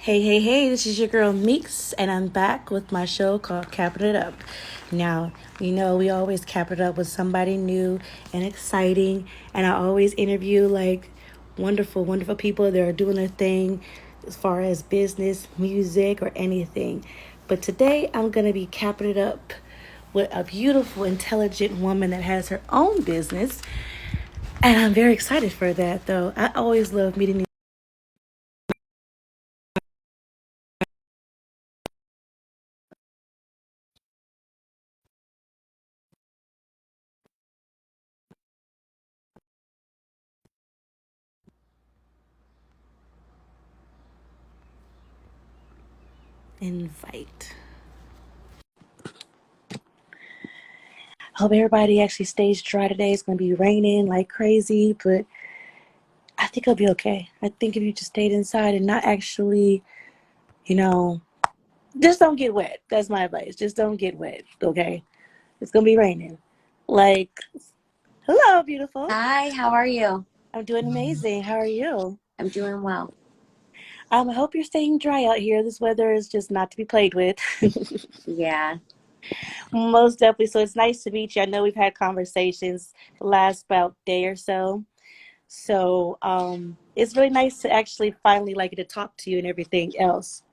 Hey, hey, hey, this is your girl Meeks, and I'm back with my show called Capping It Up. Now, we always cap it up with somebody new and exciting, and I always interview like wonderful, wonderful people that are doing their thing as far as business, music, or anything. But today I'm going to be capping it up with a beautiful, intelligent woman that has her own business, and I'm very excited for that, though. I always love meeting invite. Hope everybody actually stays dry today. It's going to be raining like crazy, but I think it'll be okay. I think if you just stayed inside and not actually, you know, just don't get wet. That's my advice. Just don't get wet, okay? It's going to be raining. Like, hello, beautiful. Hi, how are you? I'm doing amazing. How are you? I'm doing well. I hope you're staying dry out here. This weather is just not to be played with. Yeah, Most definitely. So it's nice to meet you. I know we've had conversations the last about day or so. So it's really nice to actually finally like get to talk to you and everything else.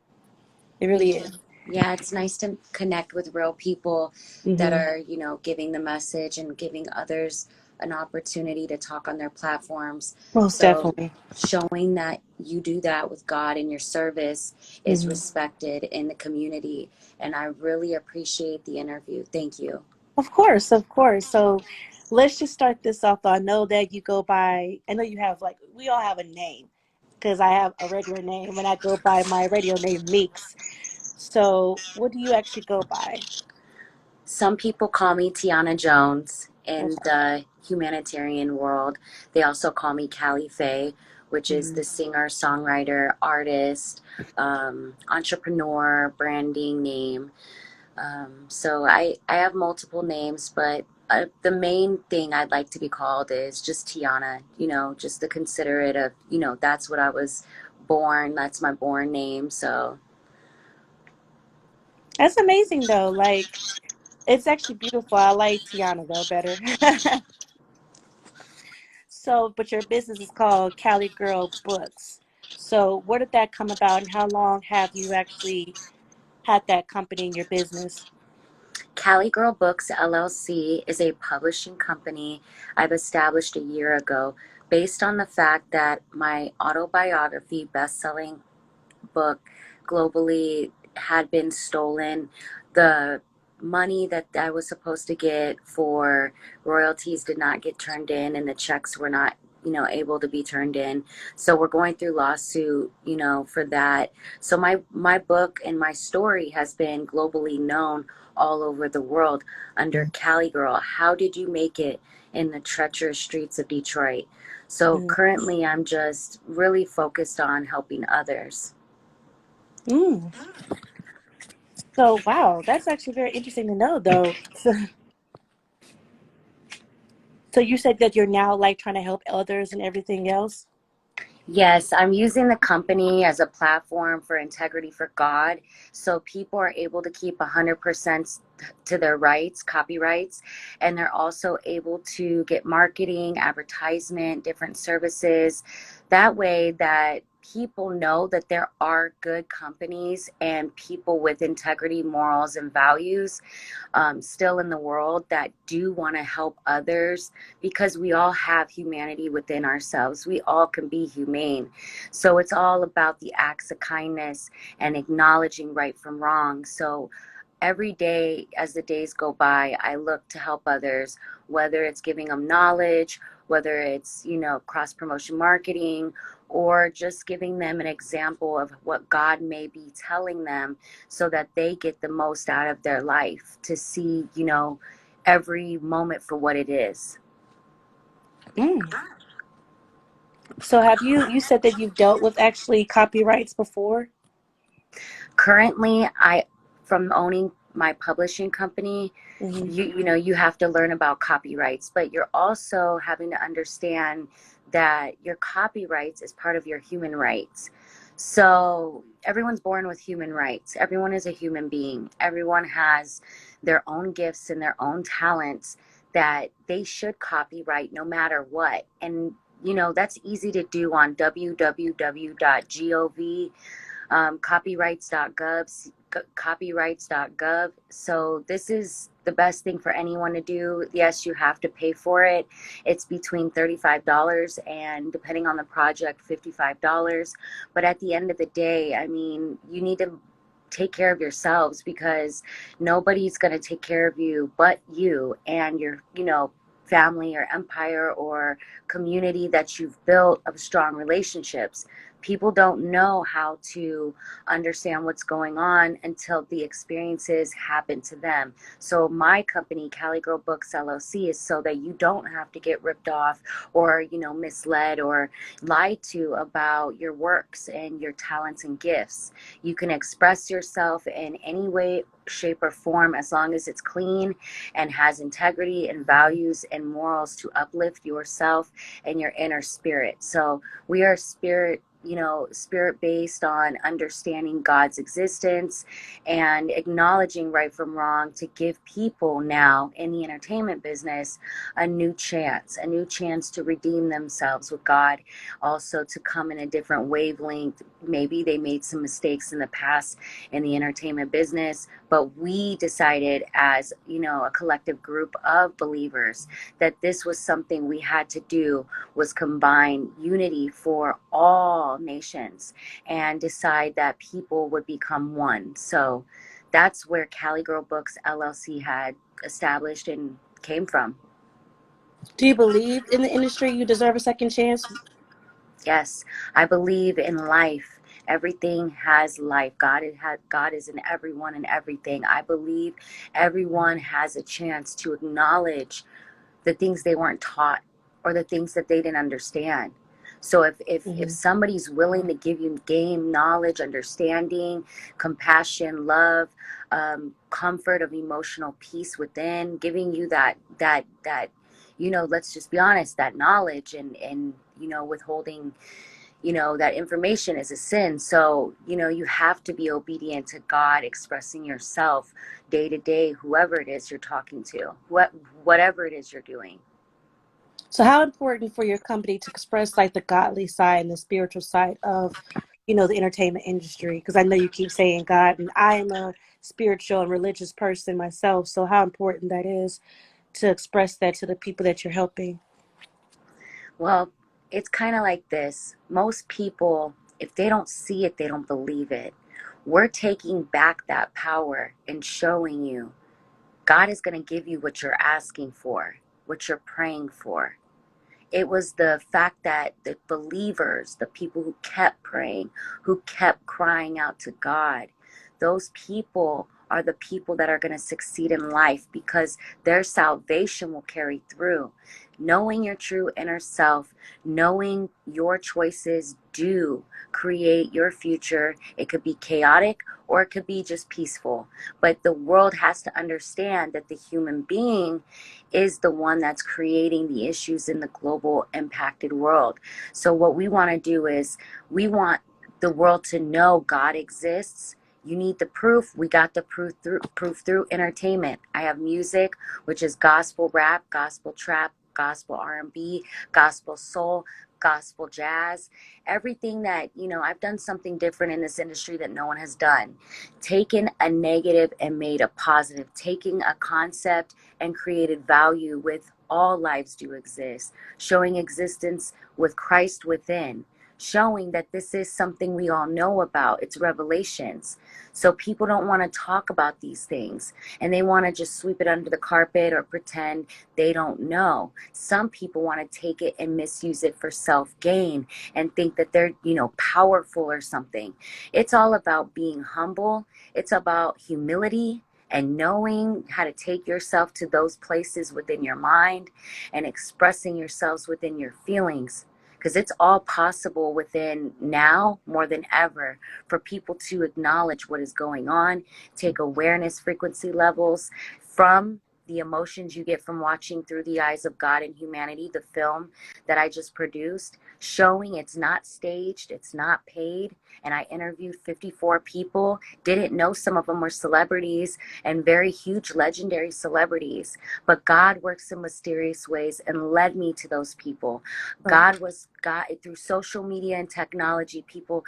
It really yeah, is. yeah. It's nice to connect with real people that Hmm. are, giving the message and giving others an opportunity to talk on their platforms. Most So, definitely. showing that you do that with God in your service is Hmm. respected in the community. And I really appreciate the interview. Thank you. Of course, of course. So let's just start this off. Though I know that you go by. I know you have like we all have a name because I have a regular name and I go by my radio name Meeks. So what do you actually go by? Some people call me Tianna Jones in Okay. the humanitarian world. They also call me Cali Fae, which is Hmm. the singer, songwriter, artist, entrepreneur, branding name. So I have multiple names, but the main thing I'd like to be called is just Tianna, just to consider it of, that's what I was born, that's my born name. So That's amazing though. Like it's actually beautiful. I like Tiana though better. So, but your business is called Cali Girl Books. So, where did that come about, and how long have you actually had that company in your business? Cali Girl Books LLC is a publishing company I've established a year ago based on the fact that my autobiography best-selling book globally had been stolen. The money that I was supposed to get for royalties did not get turned in, and the checks were not, able to be turned in. So we're going through lawsuit, for that. So my book and my story has been globally known all over the world under Cali Girl. How did you make it in the treacherous streets of Detroit? So Mm. currently, I'm just really focused on helping others. Mm. So, wow, that's actually very interesting to know, though. So, you said that you're now like trying to help others and everything else. Yes, I'm using the company as a platform for integrity for God. So people are able to keep 100% to their rights, copyrights, and they're also able to get marketing, advertisement, different services. That way that people know that there are good companies and people with integrity, morals, and values still in the world that do want to help others because we all have humanity within ourselves. We all can be humane. So it's all about the acts of kindness and acknowledging right from wrong. So every day as the days go by, I look to help others, whether it's giving them knowledge, whether it's, cross promotion marketing, or just giving them an example of what God may be telling them so that they get the most out of their life to see, every moment for what it is. Mm. So, have you said that you've dealt with actually copyrights before? Currently, from owning my publishing company, Hmm. you have to learn about copyrights, but you're also having to understand that your copyrights is part of your human rights. So everyone's born with human rights. Everyone is a human being. Everyone has their own gifts and their own talents that they should copyright no matter what. And that's easy to do on www.gov, copyrights.gov. So this is the best thing for anyone to do. Yes, you have to pay for it. It's between $35 and, depending on the project, $55. But at the end of the day, I mean, you need to take care of yourselves, because nobody's going to take care of you but you and your, family or empire or community that you've built of strong relationships. People don't know how to understand what's going on until the experiences happen to them. So my company, Cali Girl Books LLC, is so that you don't have to get ripped off or, misled or lied to about your works and your talents and gifts. You can express yourself in any way, shape, or form, as long as it's clean and has integrity and values and morals to uplift yourself and your inner spirit. So we are spirit based on understanding God's existence and acknowledging right from wrong, to give people now in the entertainment business a new chance to redeem themselves with God, also to come in a different wavelength. Maybe they made some mistakes in the past in the entertainment business, but we decided as, a collective group of believers that this was something we had to do, was combine unity for all nations and decide that people would become one. So that's where Cali Girl Books LLC had established and came from. Do you believe in the industry you deserve a second chance? Yes, I believe in life. Everything has life. God is in everyone and everything. I believe everyone has a chance to acknowledge the things they weren't taught or the things that they didn't understand. So if Mm-hmm. somebody's willing to give you game, knowledge, understanding, compassion, love, comfort of emotional peace within, giving you that let's just be honest, that knowledge, and withholding that information is a sin. So you have to be obedient to God, expressing yourself day to day, whoever it is you're talking to, whatever it is you're doing. So how important for your company to express like the godly side and the spiritual side of, the entertainment industry? Because I know you keep saying God, and I am a spiritual and religious person myself. So how important that is to express that to the people that you're helping. Well, it's kind of like this. Most people, if they don't see it, they don't believe it. We're taking back that power and showing you God is going to give you what you're asking for, what you're praying for. It was the fact that the believers, the people who kept praying, who kept crying out to God, those people are the people that are going to succeed in life, because their salvation will carry through. Knowing your true inner self, knowing your choices do create your future. It could be chaotic or it could be just peaceful. But the world has to understand that the human being is the one that's creating the issues in the global impacted world. So what we want to do is, we want the world to know God exists. You need the proof. We got the proof through entertainment. I have music, which is gospel rap, gospel trap, gospel R&B, gospel soul, gospel jazz, everything that, I've done something different in this industry that no one has done. Taken a negative and made a positive, taking a concept and created value with all lives do exist, showing existence with Christ within, showing that this is something we all know about. It's revelations. So people don't want to talk about these things, and they want to just sweep it under the carpet or pretend they don't know. Some people want to take it and misuse it for self-gain and think that they're, powerful or something. It's all about being humble. It's about humility and knowing how to take yourself to those places within your mind and expressing yourselves within your feelings, because it's all possible within now more than ever for people to acknowledge what is going on, take awareness frequency levels from the emotions you get from watching Through the Eyes of God and Humanity, the film that I just produced, showing it's not staged, it's not paid. And I interviewed 54 people, didn't know some of them were celebrities and very huge legendary celebrities, but God works in mysterious ways and led me to those people. Right. God through social media and technology. People,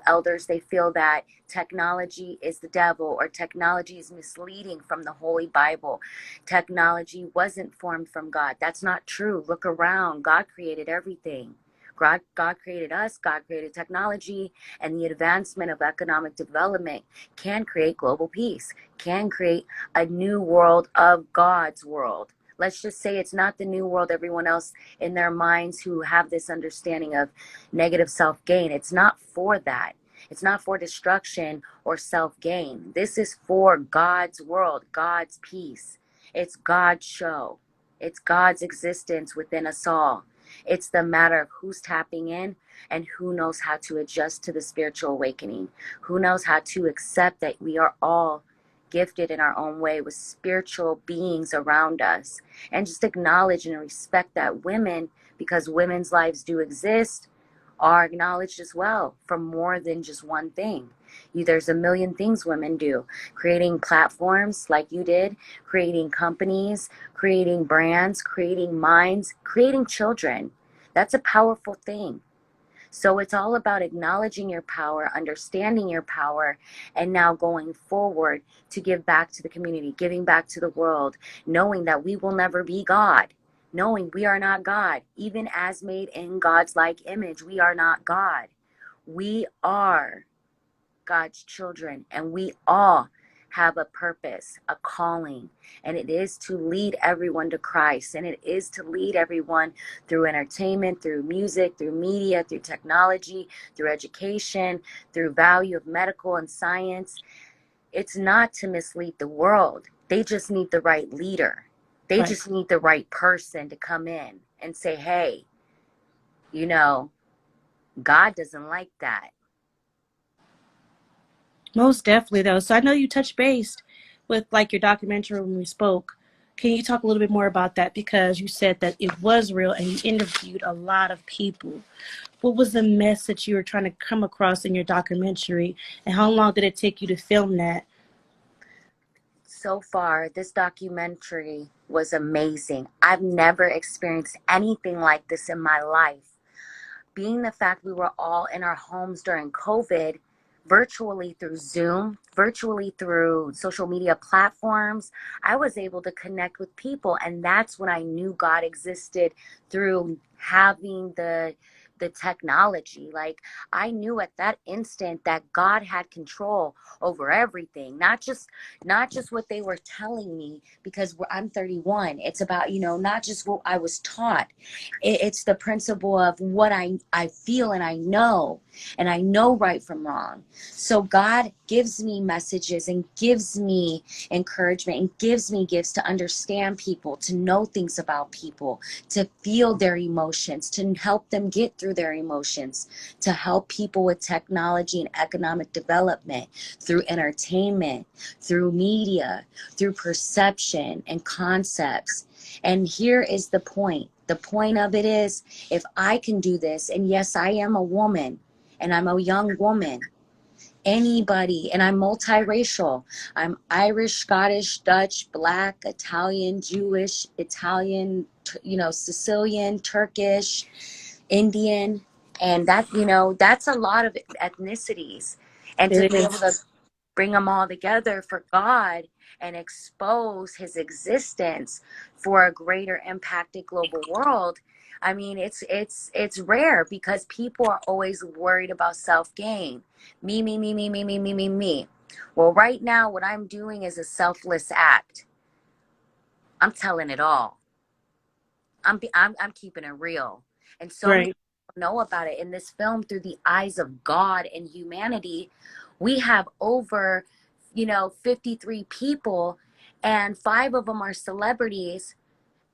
elders, they feel that technology is the devil or technology is misleading from the Holy Bible. Technology wasn't formed from God. That's not true. Look around. God created everything. God created us, God created technology, and the advancement of economic development can create global peace, can create a new world of God's world. Let's just say it's not the new world everyone else in their minds who have this understanding of negative self-gain. It's not for that. It's not for destruction or self-gain. This is for God's world, God's peace. It's God's show. It's God's existence within us all. It's the matter of who's tapping in and who knows how to adjust to the spiritual awakening, who knows how to accept that we are all gifted in our own way with spiritual beings around us, and just acknowledge and respect that women, because women's lives do exist, are acknowledged as well for more than just one thing. There's a million things women do, creating platforms like you did, creating companies, creating brands, creating minds, creating children. That's a powerful thing. So it's all about acknowledging your power, understanding your power, and now going forward to give back to the community, giving back to the world, knowing that we will never be God, knowing we are not God. Even as made in God's like image, we are not God. We are God's children, and we all have a purpose, a calling, and it is to lead everyone to Christ, and it is to lead everyone through entertainment, through music, through media, through technology, through education, through value of medical and science. It's not to mislead the world. They just need the right leader. They Right. just need the right person to come in and say, hey, you know, God doesn't like that. Most definitely, though. So I know you touched base with like your documentary when we spoke. Can you talk a little bit more about that? Because you said that it was real and you interviewed a lot of people. What was the message you were trying to come across in your documentary, and how long did it take you to film that? So far, this documentary was amazing. I've never experienced anything like this in my life. Being the fact we were all in our homes during COVID, virtually through Zoom, virtually through social media platforms, I was able to connect with people. And that's when I knew God existed, through having the technology. Like, I knew at that instant that God had control over everything, not just what they were telling me, because I'm 31. It's about, not just what I was taught. It's the principle of what I feel and I know right from wrong. So God gives me messages and gives me encouragement and gives me gifts to understand people, to know things about people, to feel their emotions, to help them get through their emotions, to help people with technology and economic development, through entertainment, through media, through perception and concepts. And here is the point. The point of it is, if I can do this, and yes, I am a woman, and I'm a young woman, anybody, and I'm multiracial. I'm Irish, Scottish, Dutch, Black, Italian, Jewish, Italian, Sicilian, Turkish, Indian, and that's a lot of ethnicities. And to It be able to is. bring them all together for God and expose his existence for a greater impacted global world. I mean, it's rare, because people are always worried about self-gain. Me. Well, right now what I'm doing is a selfless act. I'm telling it all. I'm keeping it real. And so many Right. people know about it. In this film, Through the Eyes of God and Humanity, we have over, 53 people, and 5 of them are celebrities,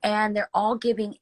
and they're all giving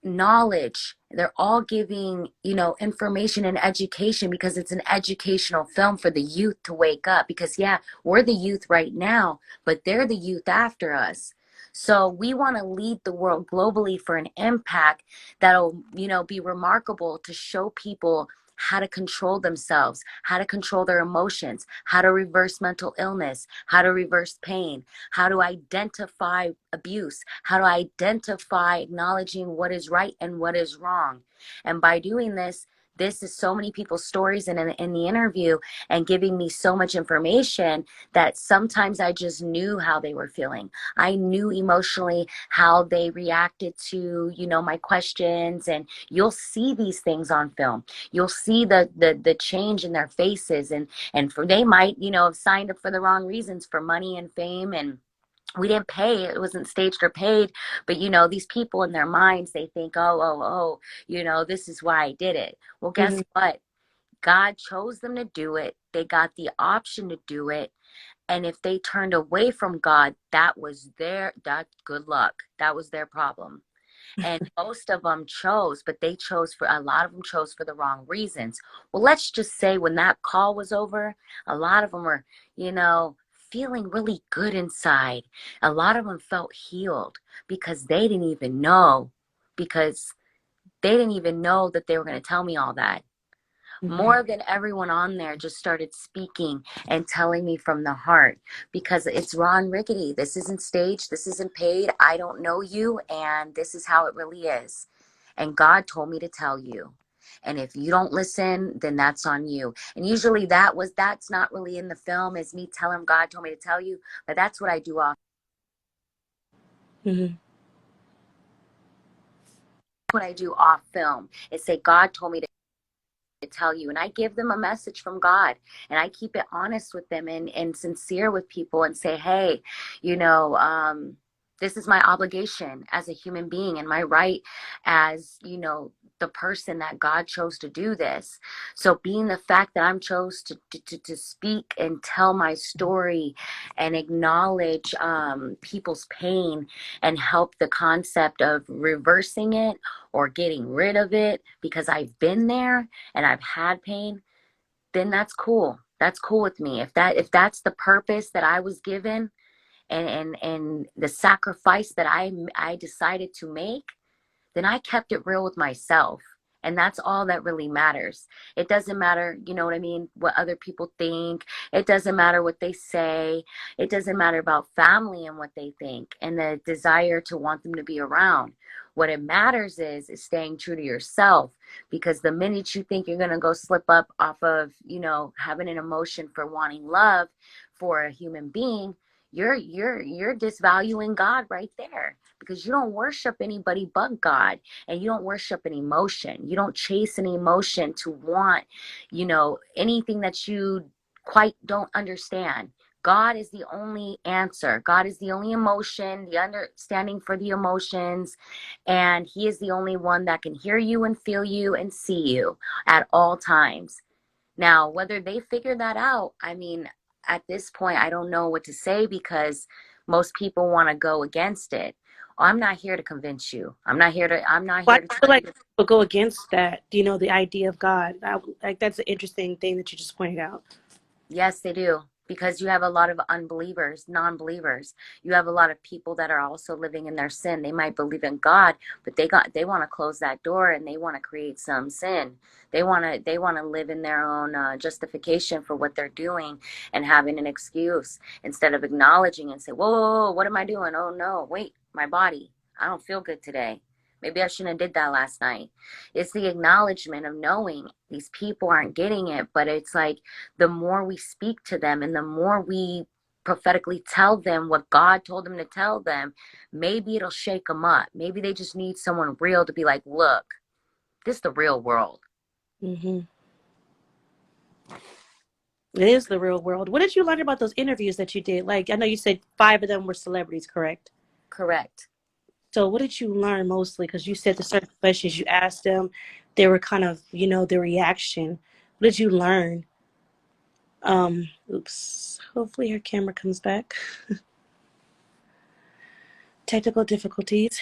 knowledge. They're all giving, information and education, because it's an educational film for the youth to wake up. Because, yeah, we're the youth right now, but they're the youth after us. So we want to lead the world globally for an impact that'll, be remarkable to show people how to control themselves, how to control their emotions, how to reverse mental illness, how to reverse pain, how to identify abuse, how to identify acknowledging what is right and what is wrong. And by doing this is so many people's stories in the interview and giving me so much information that sometimes I just knew how they were feeling. I knew emotionally how they reacted to, my questions. And you'll see these things on film. You'll see the change in their faces, and for they might, have signed up for the wrong reasons, for money and fame, and we didn't pay. It wasn't staged or paid. But these people in their minds, they think, oh, this is why I did it. Well, guess Mm-hmm. what? God chose them to do it. They got the option to do it. And if they turned away from God, that good luck. That was their problem. And most of them chose, but a lot of them chose for the wrong reasons. Well, let's just say when that call was over, a lot of them were, feeling really good inside. A lot of them felt healed because because they didn't even know that they were going to tell me all that. Mm-hmm. More than everyone on there just started speaking and telling me from the heart, because it's raw and rickety. This isn't staged. This isn't paid. I don't know you. And this is how it really is. And God told me to tell you. And if you don't listen, then that's on you. And usually that's not really in the film, is me telling God told me to tell you. But that's what I do Mm-hmm. off film, is say, God told me to tell you. And I give them a message from God, and I keep it honest with them, and sincere with people, and say, hey, this is my obligation as a human being, and my right as, the person that God chose to do this. So being the fact that I'm chose to speak and tell my story and acknowledge people's pain and help the concept of reversing it or getting rid of it, because I've been there and I've had pain, then that's cool. That's cool with me. If that's the purpose that I was given, and the sacrifice that I decided to make, then I kept it real with myself. And that's all that really matters. It doesn't matter, you know what I mean, what other people think. It doesn't matter what they say. It doesn't matter about family and what they think and the desire to want them to be around. What it matters is staying true to yourself, because the minute you think you're going to go slip up off of, having an emotion for wanting love for a human being, you're disvaluing God right there, because you don't worship anybody but God, and you don't worship an emotion. You don't chase an emotion to want, anything that you quite don't understand. God is the only answer. God is the only emotion, the understanding for the emotions, and He is the only one that can hear you and feel you and see you at all times. Now, whether they figure that out, I mean, at this point, I don't know what to say, because most people want to go against it. I'm not here to convince you. I'm not Well, here to I feel tell like you. people go against that, the idea of God. Like that's an interesting thing that you just pointed out. Yes, they do. Because you have a lot of unbelievers, non-believers. You have a lot of people that are also living in their sin. They might believe in God, but they want to close that door, and they want to create some sin. They want to live in their own justification for what they're doing, and having an excuse, instead of acknowledging and say, whoa, whoa, whoa, what am I doing? Oh no, wait, my body. I don't feel good today. Maybe I shouldn't have did that last night. It's the acknowledgement of knowing these people aren't getting it, but it's like, the more we speak to them and the more we prophetically tell them what God told them to tell them, maybe it'll shake them up. Maybe they just need someone real to be like, look, this is the real world. Mm-hmm. It is the real world. What did you learn about those interviews that you did? Like, I know you said 5 of them were celebrities, correct? Correct. So what did you learn mostly? Because you said the certain questions you asked them, they were kind of, the reaction. What did you learn? Oops. Hopefully her camera comes back. Technical difficulties.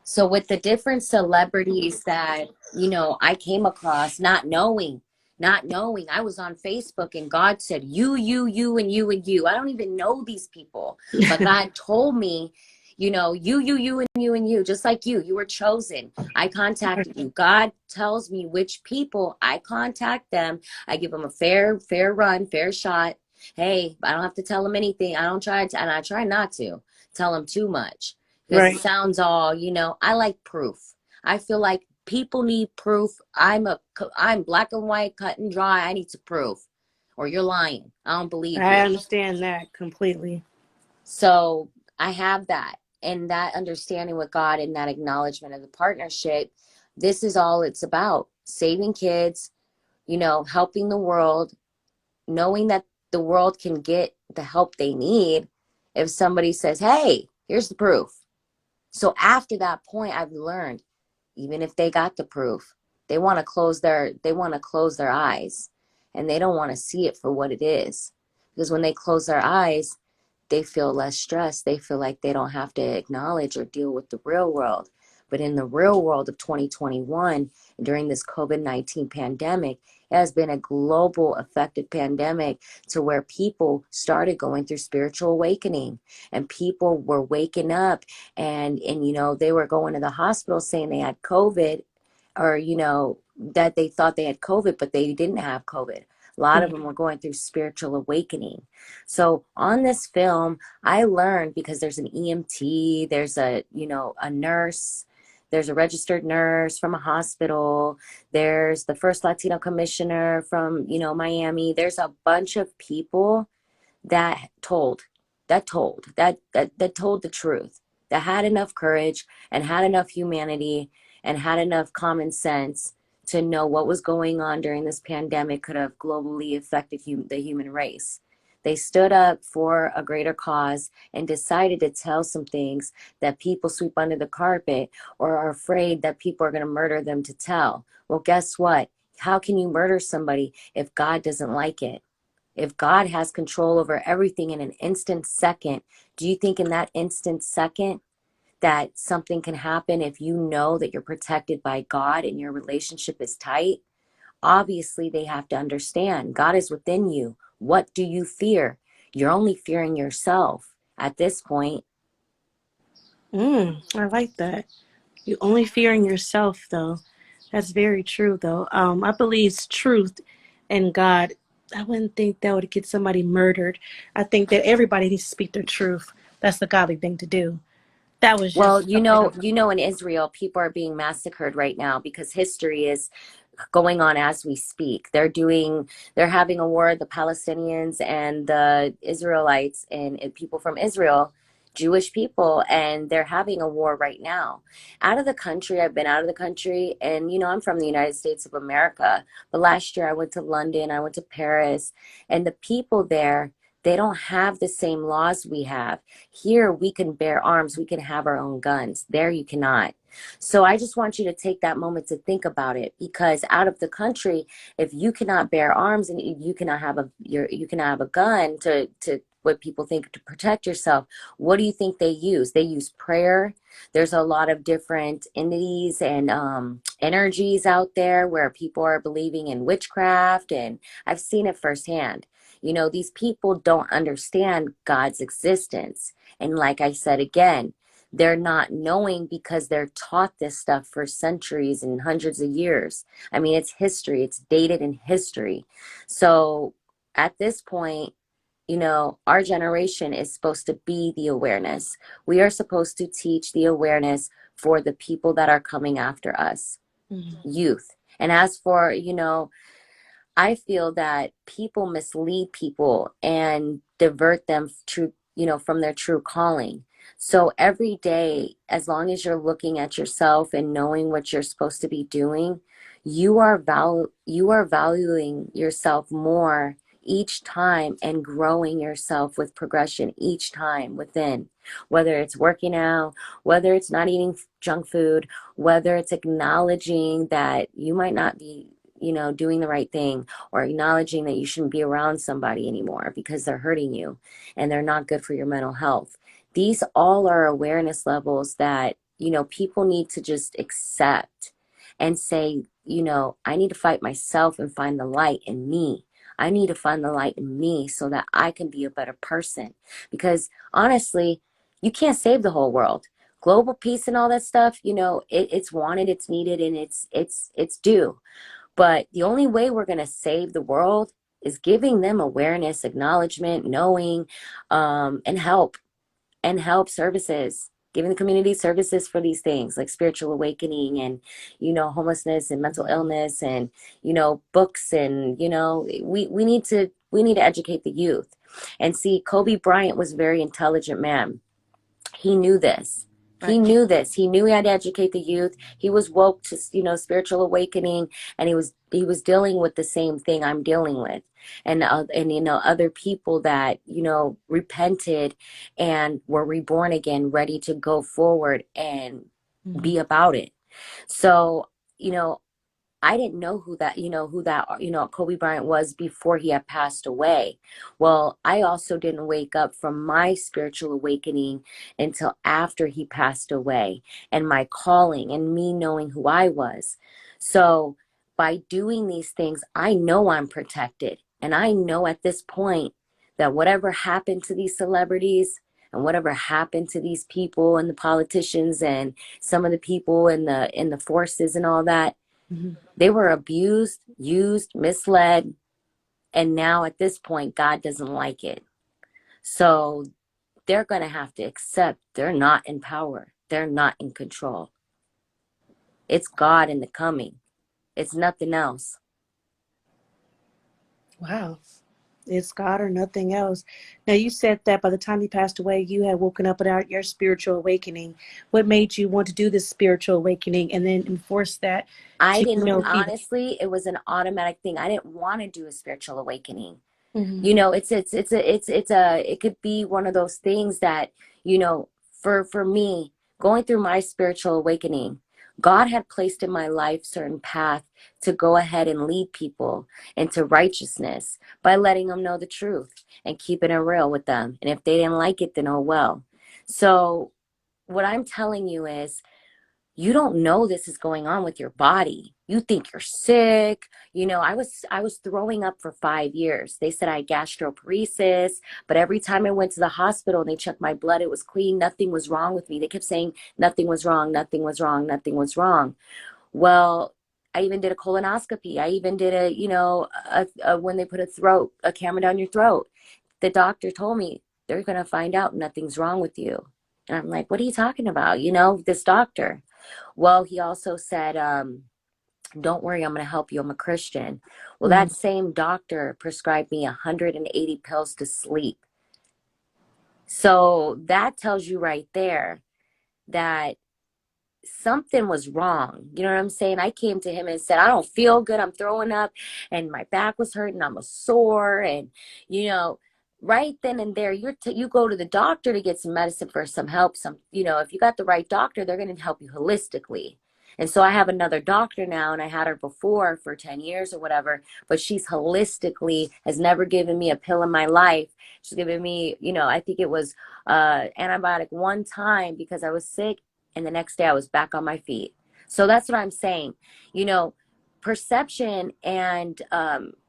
So with the different celebrities that, I came across, not knowing, I was on Facebook and God said, you, and you, and you. I don't even know these people, but God told me, you, just like you were chosen. I contacted you. God tells me which people I contact them. I give them a fair run, fair shot. Hey, I don't have to tell them anything. I don't try to, and I try not to tell them too much because it Right. sounds all, I like proof. I feel like people need proof. I'm black and white, cut and dry. I need to prove, or you're lying. I don't believe I you. understand that completely. So I have that, and that understanding with God and that acknowledgement of the partnership. This is all it's about: saving kids, helping the world, knowing that the world can get the help they need if somebody says, hey, here's the proof. So after that point, I've learned, even if they got the proof, they want to close their eyes, and they don't want to see it for what it is. Because when they close their eyes, they feel less stressed. They feel like they don't have to acknowledge or deal with the real world. But in the real world of 2021, during this COVID-19 pandemic, it has been a global affected pandemic to where people started going through spiritual awakening, and people were waking up, and they were going to the hospital saying they had COVID, or that they thought they had COVID, but they didn't have COVID. A lot of them were going through spiritual awakening. So on this film, I learned, because there's an EMT, there's a nurse, there's a registered nurse from a hospital, there's the first Latino commissioner from, Miami. There's a bunch of people that told the truth, that had enough courage and had enough humanity and had enough common sense to know what was going on during this pandemic could have globally affected the human race. They stood up for a greater cause and decided to tell some things that people sweep under the carpet or are afraid that people are going to murder them to tell. Well, guess what? How can you murder somebody if God doesn't like it? If God has control over everything in an instant second, do you think in that instant second that something can happen if you know that you're protected by God and your relationship is tight? Obviously, they have to understand God is within you. What do you fear? You're only fearing yourself at this point. I like that. You only fearing yourself, though. That's very true, though. I believe truth and God. I wouldn't think that would get somebody murdered. I think that everybody needs to speak their truth. That's the godly thing to do. That was Well, just something. in Israel, people are being massacred right now because history is going on as we speak. They're having a war, the Palestinians and the Israelites and people from Israel, Jewish people, and they're having a war right now. Out of the country, I've been out of the country, and I'm from the United States of America, but last year I went to London, I went to Paris, and the people there, they don't have the same laws we have. Here we can bear arms, we can have our own guns. There you cannot. So I just want you to take that moment to think about it, because out of the country, if you cannot bear arms and you cannot have a gun to what people think to protect yourself, what do you think they use? They use prayer. There's a lot of different entities and energies out there where people are believing in witchcraft, and I've seen it firsthand. These people don't understand God's existence. And like I said again, they're not knowing because they're taught this stuff for centuries and hundreds of years. I mean, it's history, it's dated in history. So at this point, our generation is supposed to be the awareness. We are supposed to teach the awareness for the people that are coming after us, Mhm. youth. And as for, I feel that people mislead people and divert them from their true calling. So every day, as long as you're looking at yourself and knowing what you're supposed to be doing, you are valuing yourself more each time and growing yourself with progression each time within. Whether it's working out, whether it's not eating junk food, whether it's acknowledging that you might not be doing the right thing, or acknowledging that you shouldn't be around somebody anymore because they're hurting you and they're not good for your mental health. These all are awareness levels that, people need to just accept and say, I need to fight myself and find the light in me. I need to find the light in me so that I can be a better person. Because honestly, You can't save the whole world. Global peace and all that stuff, you know, it's wanted, it's needed, and it's due. But the only way we're going to save the world is giving them awareness, acknowledgement, knowing, and help services, giving the community services for these things like spiritual awakening and, you know, homelessness and mental illness and, you know, books. And, you know, we need to educate the youth. And see, Kobe Bryant was a very intelligent man. He knew this. He Right. knew this. He knew he had to educate the youth. He was woke to, you know, spiritual awakening, and he was dealing with the same thing I'm dealing with, and you know, other people that, you know, repented and were reborn again, ready to go forward and Mm-hmm. be about it. So, you know, I didn't know who that Kobe Bryant was before he had passed away. Well, I also didn't wake up from my spiritual awakening until after he passed away, and my calling and me knowing who I was. So by doing these things, I know I'm protected. And I know at this point that whatever happened to these celebrities and whatever happened to these people and the politicians and some of the people in the forces and all that, Mm-hmm. they were abused, used, misled, and now at this point, God doesn't like it. So they're going to have to accept they're not in power, they're not in control. It's God in the coming, it's nothing else. Wow. It's God or nothing else. Now, you said that by the time he passed away, you had woken up without your spiritual awakening. What made you want to do this spiritual awakening and then enforce that I to, didn't, people? honestly, it was an automatic thing. I didn't want to do a spiritual awakening. Mm-hmm. You know, it could be one of those things that, you know, for me, going through my spiritual awakening, God had placed in my life certain path to go ahead and lead people into righteousness by letting them know the truth and keeping it real with them. And if they didn't like it, then oh well. So what I'm telling you is, you don't know this is going on with your body. You think you're sick. You know, I was throwing up for 5 years. They said I had gastroparesis, but every time I went to the hospital and they checked my blood, it was clean. Nothing was wrong with me. They kept saying nothing was wrong, nothing was wrong, nothing was wrong. Well, I even did a colonoscopy. I even did when they put a camera down your throat. The doctor told me they're going to find out nothing's wrong with you. And I'm like, what are you talking about? You know, this doctor. Well, he also said, don't worry, I'm going to help you. I'm a Christian. Well, Mm-hmm. that same doctor prescribed me 180 pills to sleep. So that tells you right there that something was wrong. You know what I'm saying? I came to him and said, I don't feel good. I'm throwing up and my back was hurting. I'm a sore. And, you know, right then and there, you go to the doctor to get some medicine for some help. If you got the right doctor, they're going to help you holistically. And so I have another doctor now, and I had her before for 10 years or whatever, but she's holistically has never given me a pill in my life. She's given me, I think it was antibiotic one time because I was sick, and the next day I was back on my feet. So that's what I'm saying. You know, perception and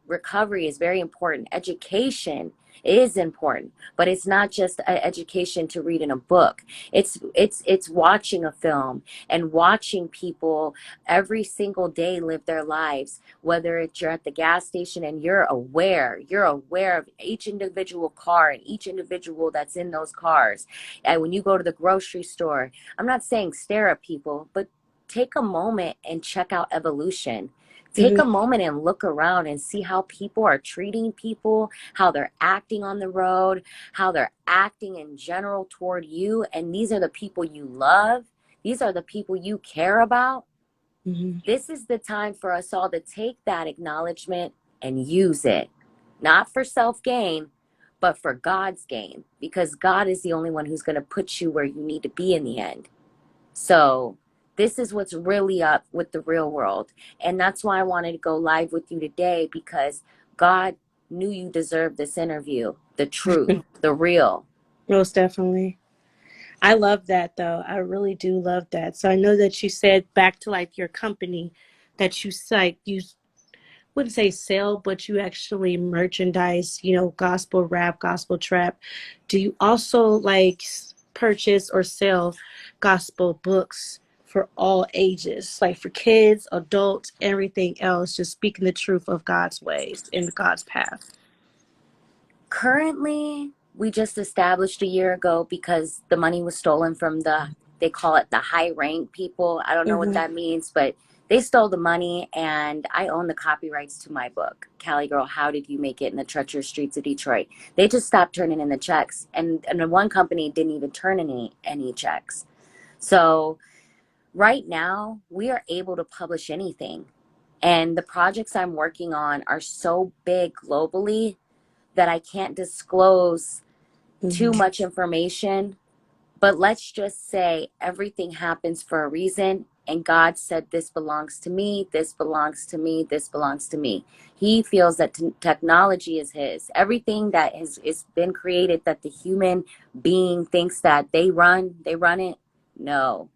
recovery is very important. Education is important, but it's not just education to read in a book. It's watching a film and watching people every single day live their lives. Whether it's you're at the gas station and you're aware of each individual car and each individual that's in those cars. And when you go to the grocery store, I'm not saying stare at people, but take a moment and check out evolution. Take a Mm-hmm. moment and look around and see how people are treating people, how they're acting on the road, how they're acting in general toward you. And these are the people you love. These are the people you care about. Mm-hmm. This is the time for us all to take that acknowledgement and use it, not for self gain, but for God's gain, because God is the only one who's going to put you where you need to be in the end. So this is what's really up with the real world. And that's why I wanted to go live with you today, because God knew you deserved this interview, the truth, the real. Most definitely. I love that though. I really do love that. So I know that you said back to like your company that you wouldn't say sell, but you actually merchandise, gospel rap, gospel trap. Do you also like purchase or sell gospel books for all ages, like for kids, adults, everything else, just speaking the truth of God's ways and God's path? Currently, we just established a year ago because the money was stolen from they call it the high rank people. I don't know what Mm-hmm. that means, but they stole the money and I own the copyrights to my book, Cali Girl, How Did You Make It in the Treacherous Streets of Detroit? They just stopped turning in the checks. And the one company didn't even turn any checks. So right now, we are able to publish anything. And the projects I'm working on are so big globally that I can't disclose too Mm-hmm. much information. But let's just say everything happens for a reason. And God said, this belongs to me, this belongs to me, this belongs to me. He feels that technology is his. Everything that is been created that the human being thinks that they run it. No,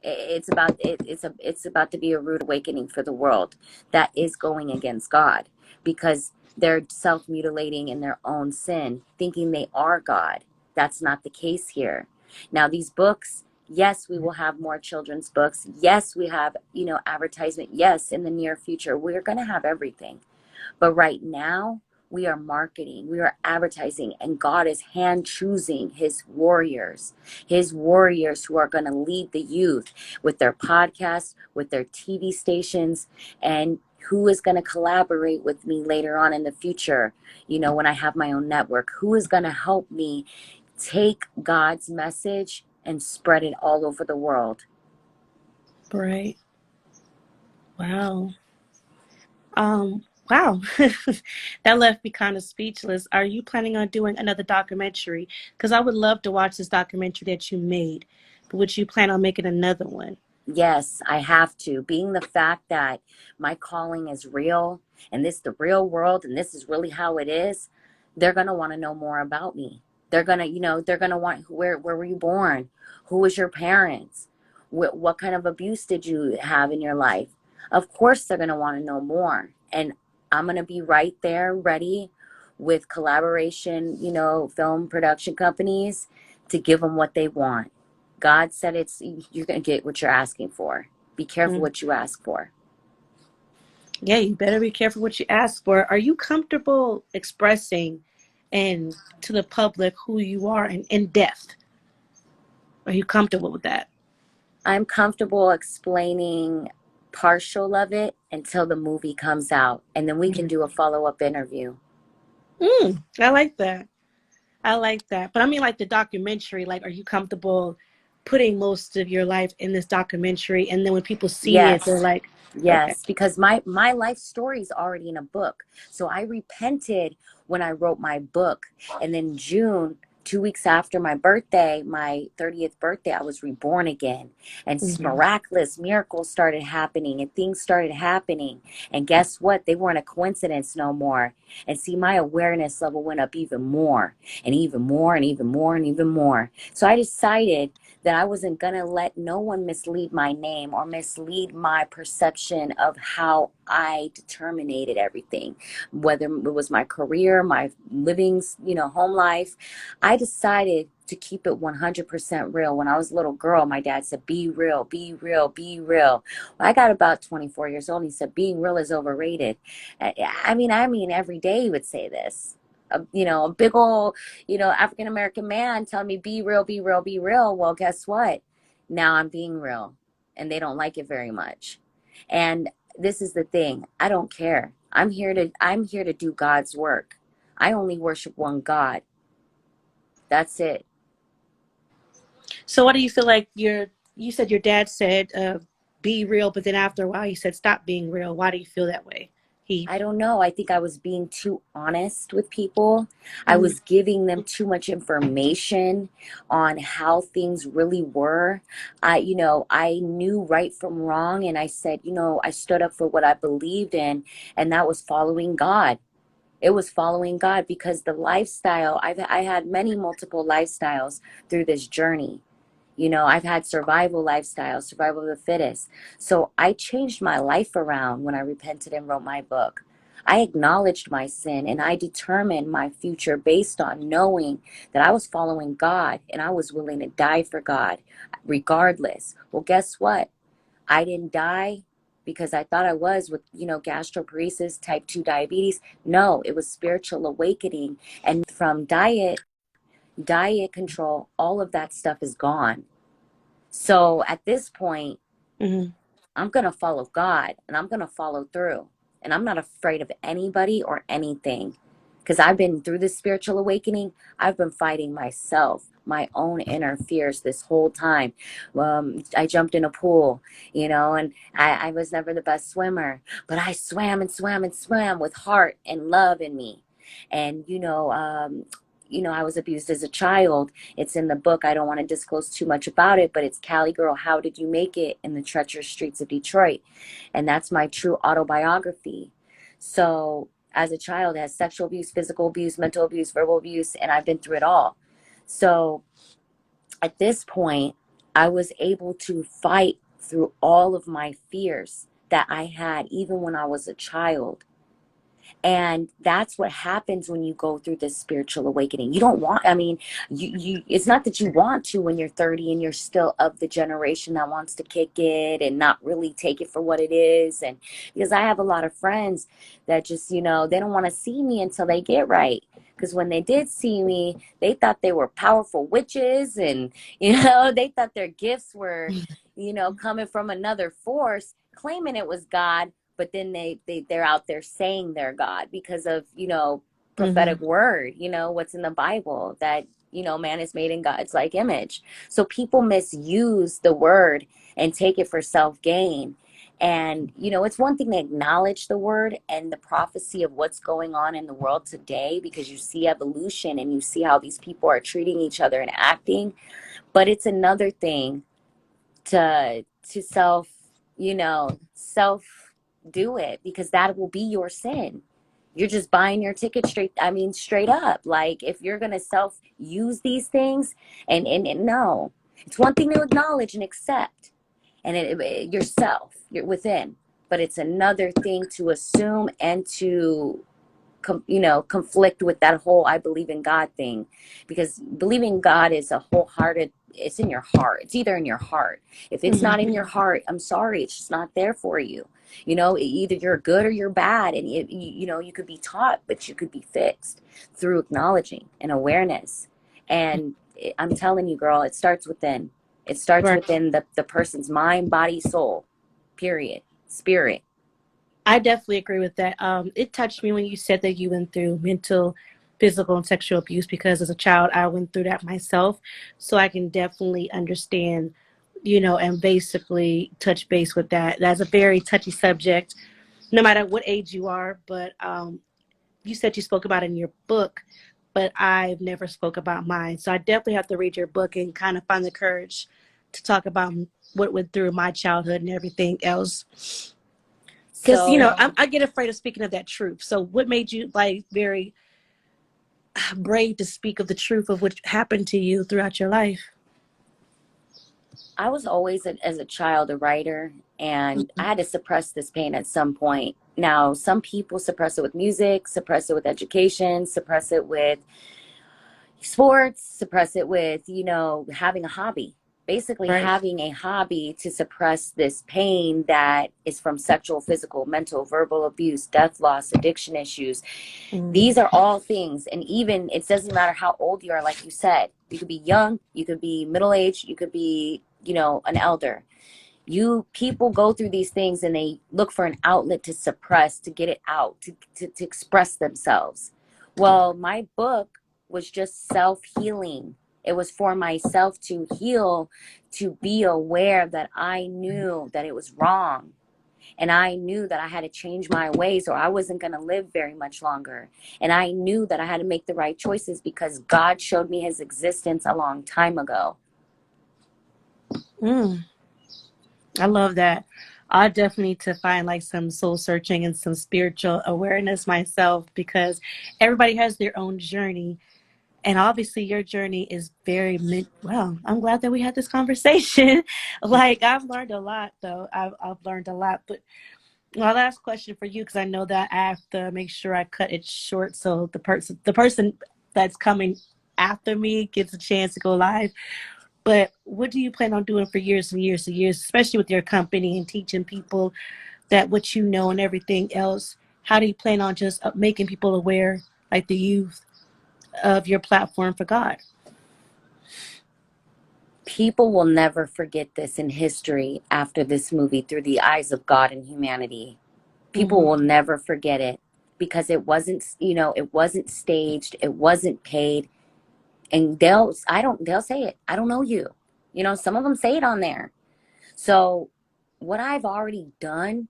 it's about to be a rude awakening for the world that is going against God, because they're self-mutilating in their own sin, thinking they are God. That's not the case here. Now these books, yes, we will have more children's books. Yes, we have, advertisement. Yes, in the near future we're going to have everything. But right now, we are marketing, we are advertising, and God is hand choosing his warriors who are going to lead the youth with their podcasts, with their TV stations, and who is going to collaborate with me later on in the future, when I have my own network, who is going to help me take God's message and spread it all over the world. Right. Wow. Wow. That left me kind of speechless. Are you planning on doing another documentary? Because I would love to watch this documentary that you made. But would you plan on making another one? Yes, I have to. Being the fact that my calling is real and this the real world and this is really how it is, they're going to want to know more about me. They're going to want where were you born? Who was your parents? What kind of abuse did you have in your life? Of course they're going to want to know more. And I'm going to be right there ready with collaboration, film production companies to give them what they want. God said you're going to get what you're asking for. Be careful Mm. what you ask for. Yeah, you better be careful what you ask for. Are you comfortable expressing and to the public who you are and in depth? Are you comfortable with that? I'm comfortable explaining partial of it until the movie comes out, and then we can do a follow-up interview. I like that. I like that. But I mean, like the documentary, like, are you comfortable putting most of your life in this documentary? And then when people see it, they're Yes. like, okay. Yes, because my life story is already in a book. So I repented when I wrote my book. And then June, 2 weeks after my birthday, my 30th birthday, I was reborn again. And Mm-hmm. miraculous miracles started happening and things started happening. And guess what? They weren't a coincidence no more. And see, my awareness level went up even more and even more and even more and even more. So I decided that I wasn't going to let no one mislead my name or mislead my perception of how I determined everything, whether it was my career, my living, home life. I decided to keep it 100% real. When I was a little girl, my dad said, be real, be real, be real. Well, I got about 24 years old and he said, being real is overrated. I mean, every day he would say this. A big old, African American man telling me, be real, be real, be real. Well, guess what? Now I'm being real and they don't like it very much. And this is the thing. I don't care. I'm here to do God's work. I only worship one God. That's it. So what do you feel like you said your dad said, be real, but then after a while he said, stop being real. Why do you feel that way? He, I don't know. I think I was being too honest with people. I mm, was giving them too much information on how things really were. I knew right from wrong. And I said, I stood up for what I believed in, and that was following God. It was following God because the lifestyle, I had many multiple lifestyles through this journey. I've had survival lifestyle, survival of the fittest. So I changed my life around when I repented and wrote my book. I acknowledged my sin and I determined my future based on knowing that I was following God and I was willing to die for God regardless. Well, guess what? I didn't die because I thought I was with, gastroparesis, type 2 diabetes. No, it was spiritual awakening. And from diet control, all of that stuff is gone. So at this point, Mm-hmm. I'm going to follow God and I'm going to follow through. And I'm not afraid of anybody or anything because I've been through this spiritual awakening. I've been fighting myself, my own inner fears this whole time. I jumped in a pool, and I was never the best swimmer, but I swam and swam and swam with heart and love in me. And, I was abused as a child. It's in the book. I don't want to disclose too much about it, but it's Cali Girl, How Did You Make It in the Treacherous Streets of Detroit? And that's my true autobiography. So as a child, it has sexual abuse, physical abuse, mental abuse, verbal abuse, and I've been through it all. So at this point, I was able to fight through all of my fears that I had even when I was a child. And that's what happens when you go through this spiritual awakening. You don't want, I mean, it's not that you want to when you're 30 and you're still of the generation that wants to kick it and not really take it for what it is. And because I have a lot of friends that just, they don't want to see me until they get right. Because when they did see me, they thought they were powerful witches and, they thought their gifts were, coming from another force, claiming it was God, but then they're out there saying they're God because of, prophetic Mm-hmm. word, what's in the Bible that, man is made in God's like image. So people misuse the word and take it for self-gain. And, it's one thing to acknowledge the word and the prophecy of what's going on in the world today because you see evolution and you see how these people are treating each other and acting. But it's another thing to self do it because that will be your sin. You're just buying your ticket straight up. Like if you're going to self use these things and no, it's one thing to acknowledge and accept and yourself, you're within, but it's another thing to assume and to conflict with that whole I believe in God thing, because believing God is a wholehearted, it's in your heart. It's either in your heart. If it's Mm-hmm. not in your heart, I'm sorry, it's just not there for you. Either you're good or you're bad, and you could be taught, but you could be fixed through acknowledging and awareness. And I'm telling you, girl, it starts within. It starts Right. within the person's mind, body, soul, period, spirit. I definitely agree with that. It touched me when you said that you went through mental, physical, and sexual abuse because as a child, I went through that myself. So I can definitely understand, and basically touch base with that. That's a very touchy subject, no matter what age you are. But you said you spoke about it in your book, but I've never spoke about mine. So I definitely have to read your book and kind of find the courage to talk about what went through my childhood and everything else. Because So I get afraid of speaking of that truth. So what made you like very brave to speak of the truth of what happened to you throughout your life? I was always, as a child, a writer, and I Mhm. had to suppress this pain at some point. Now, some people suppress it with music, suppress it with education, suppress it with sports, suppress it with, having a hobby. Basically, Right. having a hobby to suppress this pain that is from sexual, physical, mental, verbal abuse, death, loss, addiction issues. Mm. These are all things. And even it doesn't matter how old you are, like you said, you could be young, you could be middle aged, you could be, an elder. People go through these things and they look for an outlet to suppress, to get it out, to express themselves. Well, my book was just self-healing. It was for myself to heal, to be aware that I knew that it was wrong, and I knew that I had to change my ways or I wasn't going to live very much longer. And I knew that I had to make the right choices because God showed me his existence a long time ago. Mm. I love that. I definitely need to find like some soul searching and some spiritual awareness myself because everybody has their own journey. And obviously, your journey is very well. I'm glad that we had this conversation. Like, I've learned a lot, though. I've learned a lot. But Well, last question for you, because I know that I have to make sure I cut it short so the person that's coming after me gets a chance to go live. But what do you plan on doing for years and years and years, especially with your company and teaching people that what you know and everything else? How do you plan on just making people aware, like the youth, of your platform for God? People will never forget this in history after this movie, Through the Eyes of God and Humanity. People Hmm. will never forget it because it wasn't, it wasn't staged, it wasn't paid. And they'll say it. I don't know you. Some of them say it on there. So what I've already done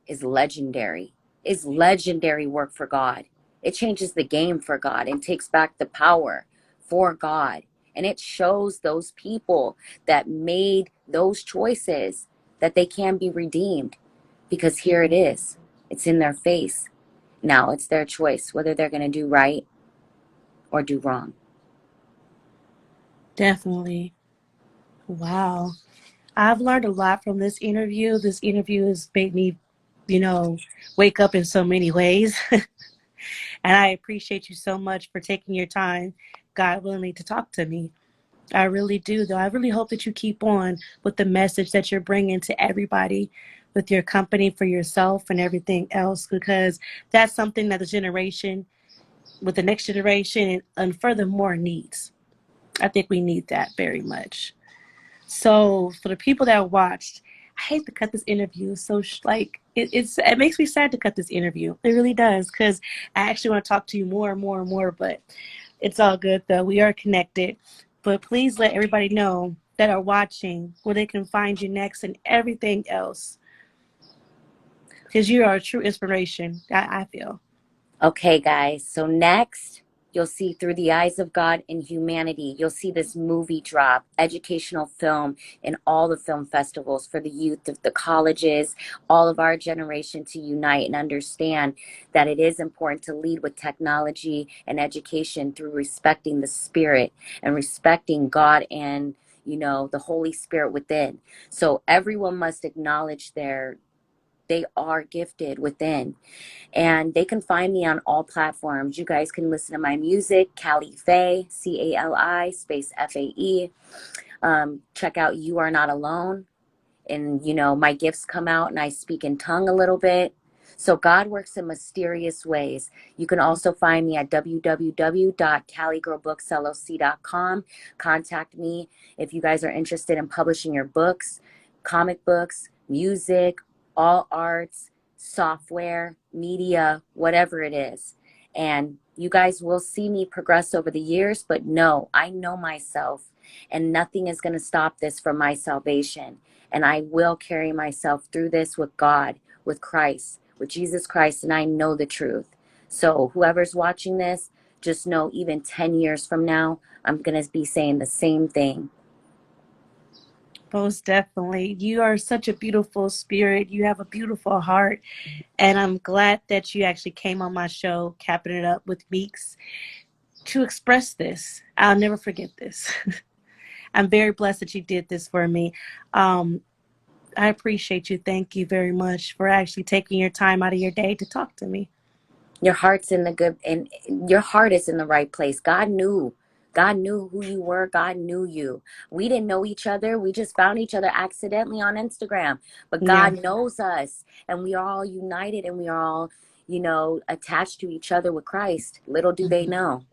is legendary. Is legendary work for God. It changes the game for God and takes back the power for God. And it shows those people that made those choices that they can be redeemed, because here it is. It's in their face. Now it's their choice whether they're going to do right or do wrong. Definitely. Wow. I've learned a lot from this interview. This interview has made me, you know, wake up in so many ways. And I appreciate you so much for taking your time, God willingly, to talk to me. I really do, though. I really hope that you keep on with the message that you're bringing to everybody with your company, for yourself, and everything else, because that's something that the generation, with the next generation, and furthermore needs. I think we need that very much. So for the people that watched, I hate to cut this interview. So it makes me sad to cut this interview. It really does, because I actually want to talk to you more and more and more. But it's all good though. We are connected. But please let everybody know that are watching where they can find you next and everything else, because you are a true inspiration. I feel. Okay, guys. So next, you'll see Through the Eyes of God and Humanity. You'll see this movie drop, educational film in all the film festivals for the youth of the colleges, all of our generation to unite and understand that it is important to lead with technology and education through respecting the spirit and respecting God and the Holy Spirit within. So everyone must acknowledge they are gifted within, and they can find me on all platforms. You guys can listen to my music, Cali Fae, Cali space Fae. Check out You Are Not Alone. And, my gifts come out and I speak in tongue a little bit. So God works in mysterious ways. You can also find me at www.caligirlbooksllc.com. Contact me if you guys are interested in publishing your books, comic books, music, all arts, software, media, whatever it is. And you guys will see me progress over the years, but no, I know myself, and nothing is going to stop this from my salvation. And I will carry myself through this with God, with Christ, with Jesus Christ, and I know the truth. So whoever's watching this, just know even 10 years from now, I'm going to be saying the same thing. Most definitely. You are such a beautiful spirit. You have a beautiful heart. And I'm glad that you actually came on my show, Capping It Up with Meeks, to express this. I'll never forget this. I'm very blessed that you did this for me. Um, I appreciate you. Thank you very much for actually taking your time out of your day to talk to me. Your heart's in the good, and your heart is in the right place. God knew. God knew who you were. God knew you. We didn't know each other. We just found each other accidentally on Instagram. But Yeah, God knows us, and we are all united, and we are all, attached to each other with Christ. Little do they know.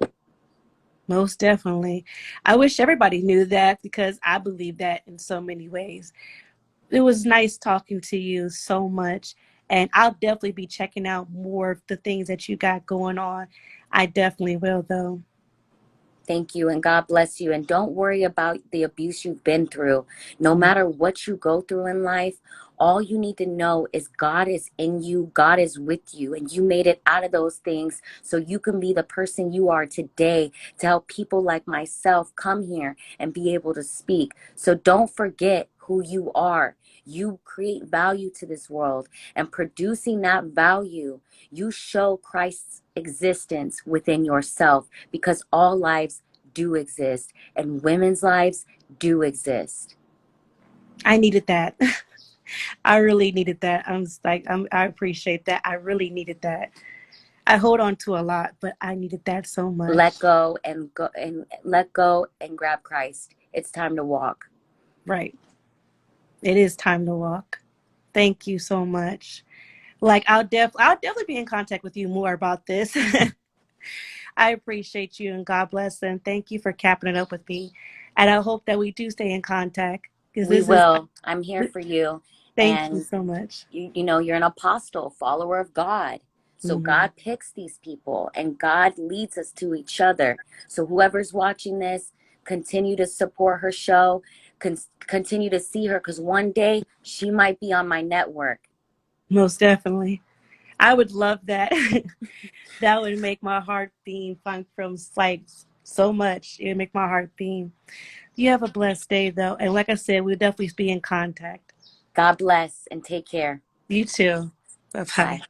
most definitely. I wish everybody knew that, because I believe that in so many ways. It was nice talking to you so much. And I'll definitely be checking out more of the things that you got going on. I definitely will, though. Thank you, and God bless you. And don't worry about the abuse you've been through. No matter what you go through in life, all you need to know is God is in you, God is with you, and you made it out of those things so you can be the person you are today to help people like myself come here and be able to speak. So don't forget who you are. You create value to this world, and producing that value, you show Christ's existence within yourself, because all lives do exist and women's lives do exist. I needed that. I really needed that. I appreciate that. I really needed that. I hold on to a lot, but I needed that so Let much. go and go and let go and grab Christ. It's time to walk. Right. It is time to walk. Thank you so much. Like I'll definitely be in contact with you more about this. I appreciate you and God bless and thank you for capping it up with me. And I hope that we do stay in contact because We this is will. I'm here for you. thank you And so much. you're an apostle, follower of God. So Hmm. God picks these people and God leads us to each other. So whoever's watching this, continue to support her show, continue to see her, because one day she might be on my network. Most definitely. I would love that. That would make my heart beam funk from like so much. It would make my heart beam. You have a blessed day though. And like I said, we'll definitely be in contact. God bless and take care. You too. Bye Bye. bye.